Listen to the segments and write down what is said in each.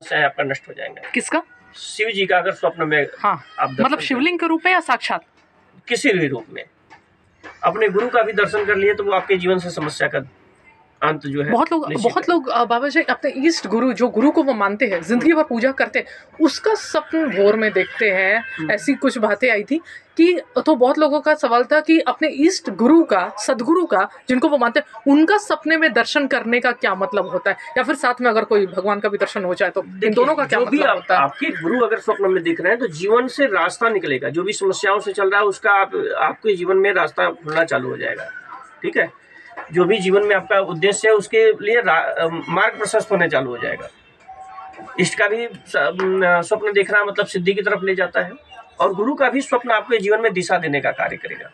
से आपका नष्ट हो जाएंगे। किसका? शिव जी का अगर स्वप्न में हाँ, आप मतलब शिवलिंग के रूप में या साक्षात? किसी भी रूप में अपने गुरु का भी दर्शन कर लिए तो वो आपके जीवन से समस्या का अंत जो है बहुत लोग बाबा जी अपने ईस्ट गुरु, जो गुरु को वो मानते हैं, जिंदगी भर पूजा करते हैं, उसका सपन भोर में देखते हैं। ऐसी कुछ बातें आई थी कि तो बहुत लोगों का सवाल था कि अपने ईस्ट गुरु का, सदगुरु का, जिनको वो मानते हैं, उनका सपने में दर्शन करने का क्या मतलब होता है, या फिर साथ में अगर कोई भगवान का भी दर्शन हो जाए तो इन दोनों का क्या मतलब होता है? आपके गुरु अगर स्वप्न में दिख रहे हैं तो जीवन से रास्ता निकलेगा, जो भी समस्याओं से चल रहा है उसका आपके जीवन में रास्ता खुलना चालू हो जाएगा। ठीक है, जो भी जीवन में आपका उद्देश्य है उसके लिए मार्ग प्रशस्त होने चालू हो जाएगा। इष्ट का भी स्वप्न देखना मतलब सिद्धि की तरफ ले जाता है, और गुरु का भी स्वप्न आपके जीवन में दिशा देने का कार्य करेगा।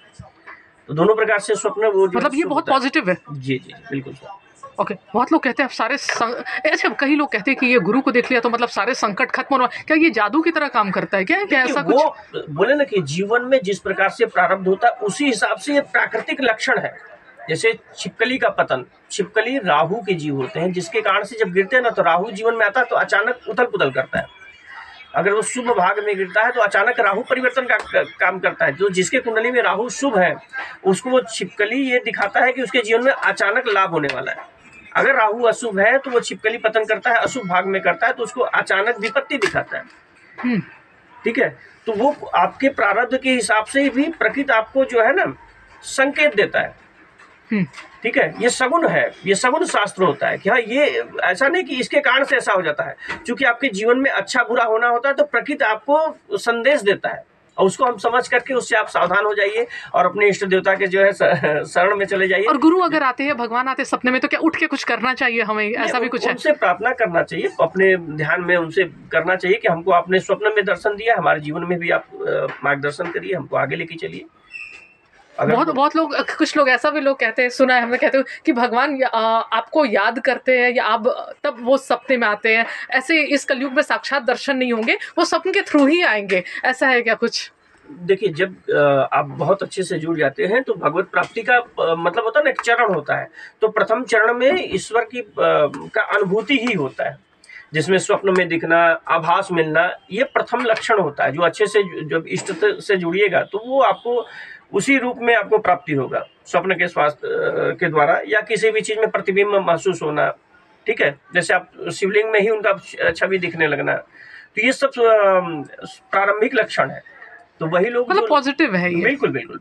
तो दोनों प्रकार से स्वप्न वो मतलब ये बहुत पॉजिटिव है। जी जी बिल्कुल सर। ओके, बहुत लोग कहते हैं सारे अच्छा, कई लोग कहते हैं कि ये गुरु को देख लिया तो मतलब सारे संकट खत्म होना। क्या ये जादू की तरह काम करता है क्या ऐसा कुछ? वो बोले ना कि जीवन में जिस प्रकार से प्रारब्ध होता है उसी हिसाब से ये प्राकृतिक लक्षण है। जैसे छिपकली का पतन, छिपकली राहु के जीव होते हैं, जिसके कारण से जब गिरते हैं ना तो राहु जीवन में आता है तो अचानक उथल पुथल करता है। अगर वो शुभ भाग में गिरता है तो अचानक राहु परिवर्तन का काम करता है। जो जिसके कुंडली में राहु शुभ है उसको वो छिपकली ये दिखाता है कि उसके जीवन में अचानक लाभ होने वाला है। अगर राहु अशुभ है तो वो छिपकली पतन करता है, अशुभ भाग में करता है तो उसको अचानक विपत्ति दिखाता है। ठीक है, तो वो आपके प्रारब्ध के हिसाब से भी प्रकृति आपको जो है ना संकेत देता है। ठीक है, ये सगुण है, ये सगुण शास्त्र होता है कि हाँ ये ऐसा नहीं कि इसके कारण से ऐसा हो जाता है। क्योंकि आपके जीवन में अच्छा बुरा होना होता है तो प्रकृति आपको संदेश देता है, और उसको हम समझ करके उससे आप सावधान हो जाइए और अपने इष्ट देवता के जो है शरण में चले जाइए। और गुरु अगर आते हैं, भगवान आते हैं सपने में, तो क्या उठ के कुछ करना चाहिए हमें? ऐसा भी कुछ है? उनसे प्रार्थना करना चाहिए, अपने ध्यान में उनसे करना चाहिए कि हमको आपने स्वप्न में दर्शन दिया, हमारे जीवन में भी आप मार्गदर्शन करिए, हमको आगे लेके चलिए। बहुत लोग, कुछ लोग ऐसा भी लोग कहते हैं, सुना है हमने, कहते हैं कि भगवान आपको याद करते हैं या आप तब वो सपने में आते हैं। ऐसे इस कलयुग में साक्षात दर्शन नहीं होंगे, वो सपने के थ्रू ही आएंगे, ऐसा है क्या कुछ? देखिए, जब आप बहुत अच्छे से जुड़ जाते हैं तो भगवत प्राप्ति का मतलब होता है ना, एक चरण होता है। तो प्रथम चरण में ईश्वर की का अनुभूति ही होता है, जिसमें स्वप्न में दिखना, आभास मिलना, ये प्रथम लक्षण होता है। जो अच्छे से जब इष्ट से जुड़िएगा तो वो आपको उसी रूप में आपको प्राप्ति होगा, स्वप्न के स्वास्थ्य के द्वारा, या किसी भी चीज में प्रतिबिंब महसूस होना। ठीक है, जैसे आप शिवलिंग में ही उनका छवि दिखने लगना, तो ये सब प्रारंभिक लक्षण है। तो वही लोग मतलब पॉजिटिव है ये। बिल्कुल बिल्कुल।